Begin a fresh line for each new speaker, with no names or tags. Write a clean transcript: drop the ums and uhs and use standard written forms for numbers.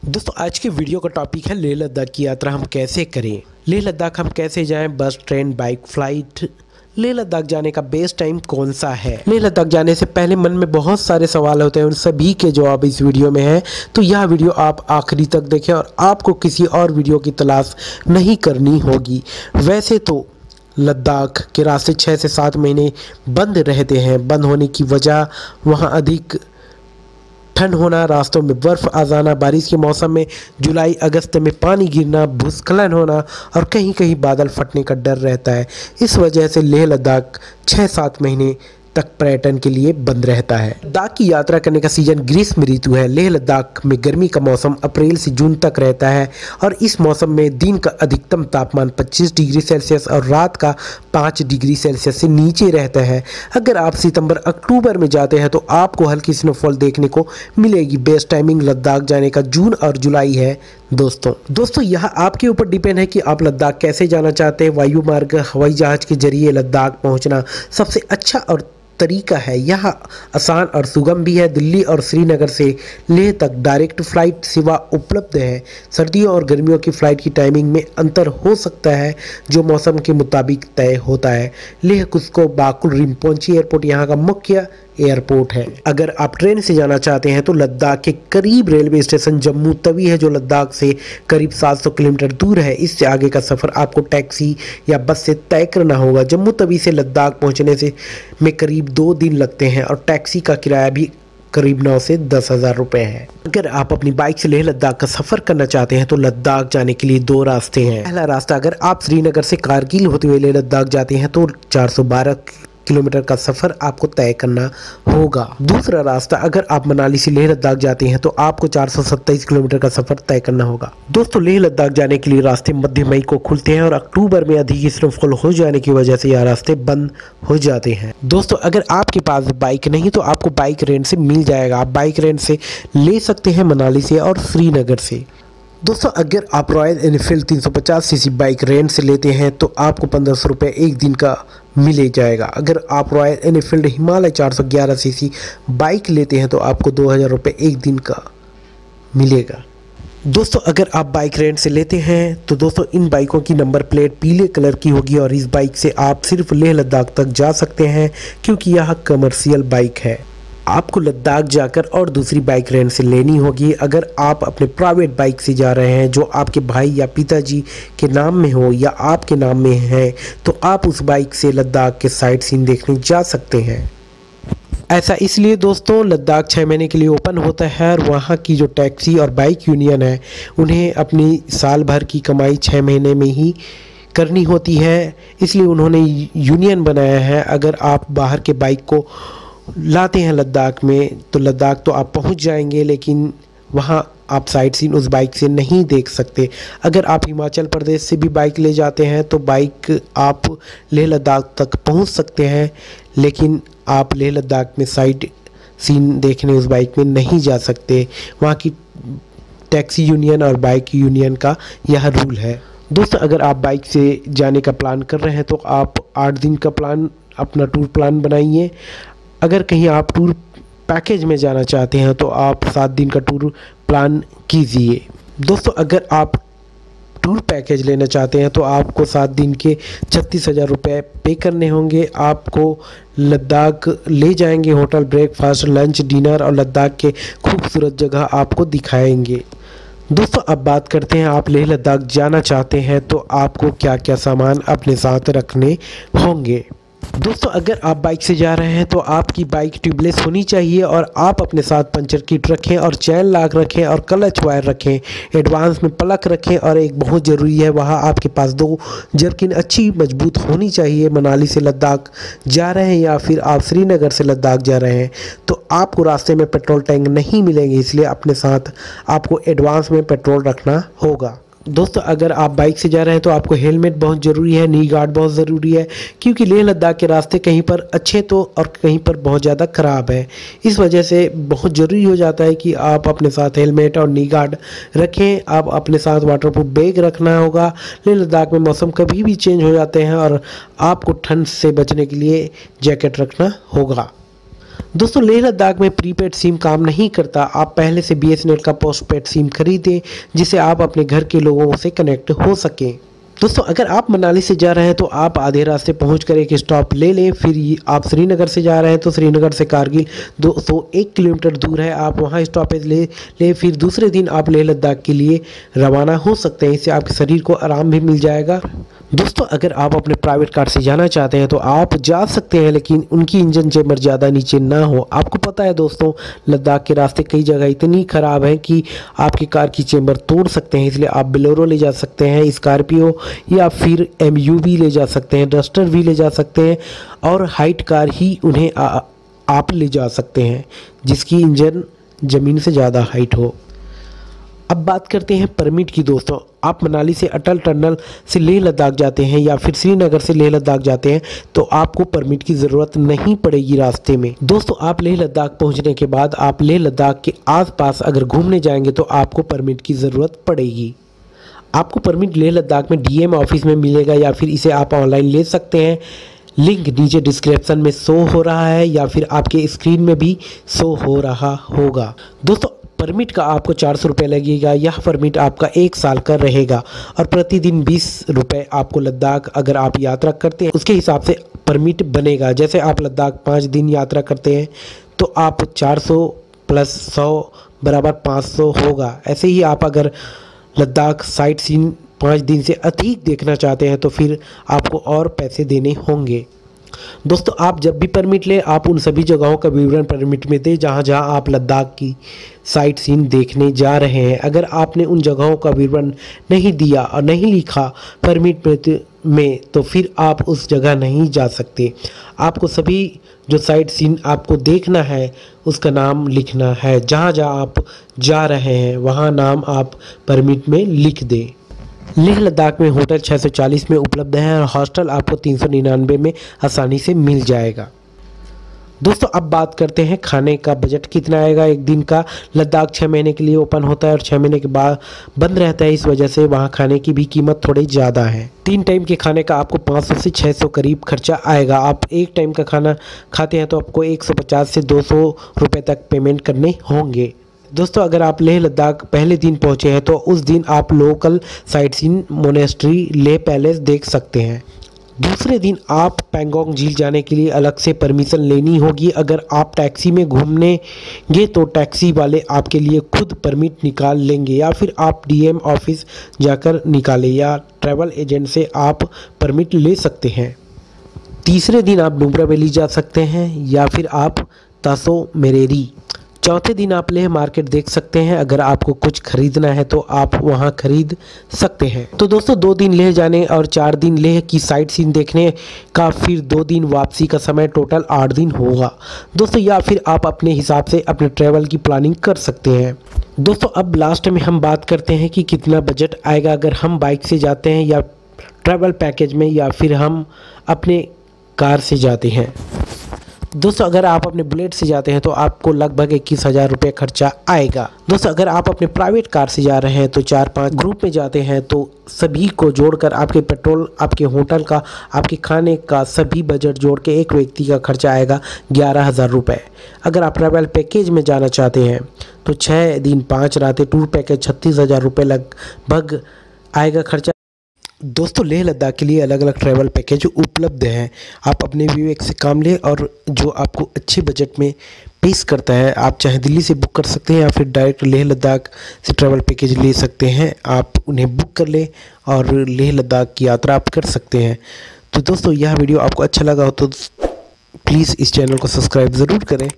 दोस्तों आज के वीडियो का टॉपिक है लेह लद्दाख की यात्रा हम कैसे करें। लेह लद्दाख हम कैसे जाएं, बस, train, bike, flight. Leh Ladakh जाने का बेस्ट टाइम कौन सा है। लेह लद्दाख जाने से पहले मन में बहुत सारे सवाल होते हैं, उन सभी के जवाब इस वीडियो में है। तो यह वीडियो आप आखिरी तक देखें और आपको किसी और वीडियो की तलाश नहीं करनी होगी। वैसे तो लद्दाख के रास्ते 6 से 7 महीने बंद रहते हैं। बंद होने की वजह वहाँ अधिक ठंड होना, रास्तों में बर्फ़ आ जाना, बारिश के मौसम में जुलाई अगस्त में पानी गिरना, भूस्खलन होना और कहीं कहीं बादल फटने का डर रहता है। इस वजह से लेह लद्दाख 6-7 महीने तक पर्यटन के लिए बंद रहता है। लद्दाख की यात्रा करने का सीजन ग्रीष्म ऋतु है। लेह लद्दाख में गर्मी का मौसम अप्रैल से जून तक रहता है और इस मौसम में दिन का अधिकतम तापमान 25 डिग्री सेल्सियस और रात का 5 डिग्री सेल्सियस से नीचे रहता है। अगर आप सितंबर अक्टूबर में जाते हैं तो आपको हल्की स्नोफॉल देखने को मिलेगी। बेस्ट टाइमिंग लद्दाख जाने का जून और जुलाई है। दोस्तों यह आपके ऊपर डिपेंड है कि आप लद्दाख कैसे जाना चाहते हैं। वायु मार्ग, हवाई जहाज के जरिए लद्दाख पहुंचना सबसे अच्छा और तरीका है। यह आसान और सुगम भी है। दिल्ली और श्रीनगर से लेह तक डायरेक्ट फ्लाइट सेवा उपलब्ध है। सर्दियों और गर्मियों की फ़्लाइट की टाइमिंग में अंतर हो सकता है जो मौसम के मुताबिक तय होता है। लेह कुस्को बाकुल रिम्पोची एयरपोर्ट यहाँ का मुख्य एयरपोर्ट है। अगर आप ट्रेन से जाना चाहते हैं तो लद्दाख के करीब रेलवे स्टेशन जम्मू तवी है जो लद्दाख से करीब 700 किलोमीटर दूर है। इससे आगे का सफ़र आपको टैक्सी या बस से तय करना होगा। जम्मू तवी से लद्दाख पहुंचने से में करीब 2 दिन लगते हैं और टैक्सी का किराया भी करीब 9 से 10 हज़ार रुपये है। अगर आप अपनी बाइक से लेह लद्दाख का सफ़र करना चाहते हैं तो लद्दाख जाने के लिए 2 रास्ते हैं। पहला रास्ता, अगर आप श्रीनगर से कारगिल होते हुए लेह लद्दाख जाते हैं तो 412 किलोमीटर का सफ़र आपको तय करना होगा। दूसरा रास्ता, अगर आप मनाली से लेह लद्दाख जाते हैं तो आपको 427 किलोमीटर का सफ़र तय करना होगा। दोस्तों लेह लद्दाख जाने के लिए रास्ते मध्य मई को खुलते हैं और अक्टूबर में अधिक स्नोफॉल हो जाने की वजह से यह रास्ते बंद हो जाते हैं। दोस्तों अगर आपके पास बाइक नहीं तो आपको बाइक रेंट से मिल जाएगा। आप बाइक रेंट से ले सकते हैं मनाली से और श्रीनगर से। दोस्तों अगर आप royal Enfield 350 CC bike rent से लेते हैं तो आपको 1500 रुपये एक दिन का मिल जाएगा। अगर आप royal Enfield Himalaya 411 CC bike लेते हैं तो आपको 2000 रुपये एक दिन का मिलेगा। दोस्तों अगर आप बाइक रेंट से लेते हैं तो दोस्तों इन बाइकों की नंबर प्लेट पीले कलर की होगी और इस बाइक से आप सिर्फ लेह लद्दाख तक जा सकते हैं क्योंकि यह कमर्शियल बाइक है। आपको लद्दाख जाकर और दूसरी बाइक रेंट से लेनी होगी। अगर आप अपने प्राइवेट बाइक से जा रहे हैं जो आपके भाई या पिताजी के नाम में हो या आपके नाम में है तो आप उस बाइक से लद्दाख के साइट सीन देखने जा सकते हैं। ऐसा इसलिए दोस्तों लद्दाख 6 महीने के लिए ओपन होता है और वहाँ की जो टैक्सी और बाइक यूनियन है उन्हें अपनी साल भर की कमाई 6 महीने में ही करनी होती है, इसलिए उन्होंने यूनियन बनाया है। अगर आप बाहर के बाइक को लाते हैं लद्दाख में तो लद्दाख तो आप पहुंच जाएंगे लेकिन वहां आप साइट सीन उस बाइक से नहीं देख सकते। अगर आप हिमाचल प्रदेश से भी बाइक ले जाते हैं तो बाइक आप लेह लद्दाख तक पहुंच सकते हैं लेकिन आप लेह लद्दाख में साइट सीन देखने उस बाइक में नहीं जा सकते। वहाँ की टैक्सी यूनियन और बाइक यूनियन का यह रूल है। दोस्तों अगर आप बाइक से जाने का प्लान कर रहे हैं तो आप 8 दिन का प्लान अपना टूर प्लान बनाइए। अगर कहीं आप टूर पैकेज में जाना चाहते हैं तो आप 7 दिन का टूर प्लान कीजिए। दोस्तों अगर आप टूर पैकेज लेना चाहते हैं तो आपको 7 दिन के 36,000 रुपये पे करने होंगे। आपको लद्दाख ले जाएंगे, होटल, ब्रेकफास्ट, लंच, डिनर और लद्दाख के खूबसूरत जगह आपको दिखाएंगे। दोस्तों अब बात करते हैं, आप लेह लद्दाख जाना चाहते हैं तो आपको क्या क्या सामान अपने साथ रखने होंगे। दोस्तों अगर आप बाइक से जा रहे हैं तो आपकी बाइक ट्यूबलेस होनी चाहिए और आप अपने साथ पंचर किट रखें और चैन लॉक रखें और क्लच वायर रखें। एडवांस में प्लग रखें और एक बहुत ज़रूरी है वहाँ आपके पास 2 जर्किन अच्छी मजबूत होनी चाहिए। मनाली से लद्दाख जा रहे हैं या फिर आप श्रीनगर से लद्दाख जा रहे हैं तो आपको रास्ते में पेट्रोल टैंक नहीं मिलेंगे, इसलिए अपने साथ आपको एडवांस में पेट्रोल रखना होगा। दोस्तों अगर आप बाइक से जा रहे हैं तो आपको हेलमेट बहुत ज़रूरी है, नी गार्ड बहुत ज़रूरी है क्योंकि लेह लद्दाख के रास्ते कहीं पर अच्छे तो और कहीं पर बहुत ज़्यादा ख़राब है। इस वजह से बहुत ज़रूरी हो जाता है कि आप अपने साथ हेलमेट और नी गार्ड रखें। आप अपने साथ वाटरप्रूफ बैग रखना होगा। लेह लद्दाख में मौसम कभी भी चेंज हो जाते हैं और आपको ठंड से बचने के लिए जैकेट रखना होगा। दोस्तों लेह लद्दाख में प्रीपेड सिम काम नहीं करता। आप पहले से BSNL का पोस्टपेड सिम खरीदें जिससे आप अपने घर के लोगों से कनेक्ट हो सकें। दोस्तों अगर आप मनाली से जा रहे हैं तो आप आधे रास्ते पहुंचकर एक स्टॉप ले लें। फिर आप श्रीनगर से जा रहे हैं तो श्रीनगर से कारगिल 201 किलोमीटर दूर है, आप वहां स्टॉपेज ले फिर दूसरे दिन आप लेह लद्दाख के लिए रवाना हो सकते हैं। इससे आपके शरीर को आराम भी मिल जाएगा। दोस्तों अगर आप अपने प्राइवेट कार से जाना चाहते हैं तो आप जा सकते हैं, लेकिन उनकी इंजन चेंबर ज़्यादा नीचे ना हो। आपको पता है दोस्तों लद्दाख के रास्ते कई जगह इतनी ख़राब हैं कि आपकी कार की चेंबर तोड़ सकते हैं, इसलिए आप बोलेरो ले जा सकते हैं, स्कॉर्पियो या फिर MUV ले जा सकते हैं, डस्टर भी ले जा सकते हैं और हाइट कार ही उन्हें आप ले जा सकते हैं जिसकी इंजन ज़मीन से ज़्यादा हाइट हो। अब बात करते हैं परमिट की। दोस्तों आप मनाली से अटल टनल से लेह लद्दाख जाते हैं या फिर श्रीनगर से लेह लद्दाख जाते हैं तो आपको परमिट की ज़रूरत नहीं पड़ेगी रास्ते में। दोस्तों आप लेह लद्दाख पहुंचने के बाद आप लेह लद्दाख के आसपास अगर घूमने जाएंगे तो आपको परमिट की ज़रूरत पड़ेगी। आपको परमिट लेह लद्दाख में DM ऑफिस में मिलेगा या फिर इसे आप ऑनलाइन ले सकते हैं। लिंक नीचे डिस्क्रिप्शन में शो हो रहा है या फिर आपके स्क्रीन में भी शो हो रहा होगा। दोस्तों परमिट का आपको 400 रुपये लगेगा। यह परमिट आपका 1 साल का रहेगा और प्रतिदिन 20 रुपये आपको लद्दाख अगर आप यात्रा करते हैं उसके हिसाब से परमिट बनेगा। जैसे आप लद्दाख 5 दिन यात्रा करते हैं तो आप 400 प्लस 100 बराबर 500 होगा। ऐसे ही आप अगर लद्दाख साइट सीन 5 दिन से अधिक देखना चाहते हैं तो फिर आपको और पैसे देने होंगे। दोस्तों आप जब भी परमिट लें आप उन सभी जगहों का विवरण परमिट में दें जहां जहां आप लद्दाख की साइट सीन देखने जा रहे हैं। अगर आपने उन जगहों का विवरण नहीं दिया और नहीं लिखा परमिट में तो फिर आप उस जगह नहीं जा सकते। आपको सभी जो साइट सीन आपको देखना है उसका नाम लिखना है। जहां जहां आप जा रहे हैं वहां नाम आप परमिट में लिख दें। लेह लद्दाख में होटल 640 में उपलब्ध है और हॉस्टल आपको 399 में आसानी से मिल जाएगा। दोस्तों अब बात करते हैं खाने का बजट कितना आएगा एक दिन का। लद्दाख 6 महीने के लिए ओपन होता है और 6 महीने के बाद बंद रहता है, इस वजह से वहाँ खाने की भी कीमत थोड़ी ज़्यादा है। 3 टाइम के खाने का आपको 500 से 600 करीब खर्चा आएगा। आप एक टाइम का खाना खाते हैं तो आपको 150 से 200 रुपये तक पेमेंट करने होंगे। दोस्तों अगर आप लेह लद्दाख पहले दिन पहुंचे हैं तो उस दिन आप local sightseeing monastery Leh palace देख सकते हैं। दूसरे दिन आप पैंगोंग झील जाने के लिए अलग से परमिशन लेनी होगी। अगर आप टैक्सी में घूमनेंगे तो टैक्सी वाले आपके लिए खुद परमिट निकाल लेंगे या फिर आप DM ऑफिस जाकर निकालें या ट्रैवल एजेंट से आप परमिट ले सकते हैं। तीसरे दिन आप नुब्रा वैली जा सकते हैं या फिर आप तासो मेरेरी। चौथे दिन आप लेह मार्केट देख सकते हैं। अगर आपको कुछ खरीदना है तो आप वहां खरीद सकते हैं। तो दोस्तों 2 दिन लेह जाने और 4 दिन लेह की साइट सीन देखने का, फिर 2 दिन वापसी का समय, टोटल 8 दिन होगा दोस्तों। या फिर आप अपने हिसाब से अपने ट्रैवल की प्लानिंग कर सकते हैं। दोस्तों अब लास्ट में हम बात करते हैं कि कितना बजट आएगा अगर हम बाइक से जाते हैं या ट्रैवल पैकेज में या फिर हम अपने कार से जाते हैं। दोस्तों अगर आप अपने बुलेट से जाते हैं तो आपको लगभग 21,000 रुपये खर्चा आएगा। दोस्तों अगर आप अपने प्राइवेट कार से जा रहे हैं तो 4-5 ग्रुप में जाते हैं तो सभी को जोड़कर आपके पेट्रोल, आपके होटल का, आपके खाने का सभी बजट जोड़ के एक व्यक्ति का खर्चा आएगा 11,000 रुपये। अगर आप ट्रैवल पैकेज में जाना चाहते हैं तो 6 दिन 5 रातें टूर पैकेज 36,000 रुपये लगभग आएगा खर्चा। दोस्तों लेह लद्दाख के लिए अलग अलग ट्रैवल पैकेज उपलब्ध हैं। आप अपने विवेक से काम लें और जो आपको अच्छे बजट में पेश करता है आप चाहे दिल्ली से बुक कर सकते हैं या फिर डायरेक्ट लेह लद्दाख से ट्रैवल पैकेज ले सकते हैं। आप उन्हें बुक कर लें और लेह लद्दाख की यात्रा आप कर सकते हैं। तो दोस्तों यह वीडियो आपको अच्छा लगा हो तो प्लीज़ इस चैनल को सब्सक्राइब ज़रूर करें।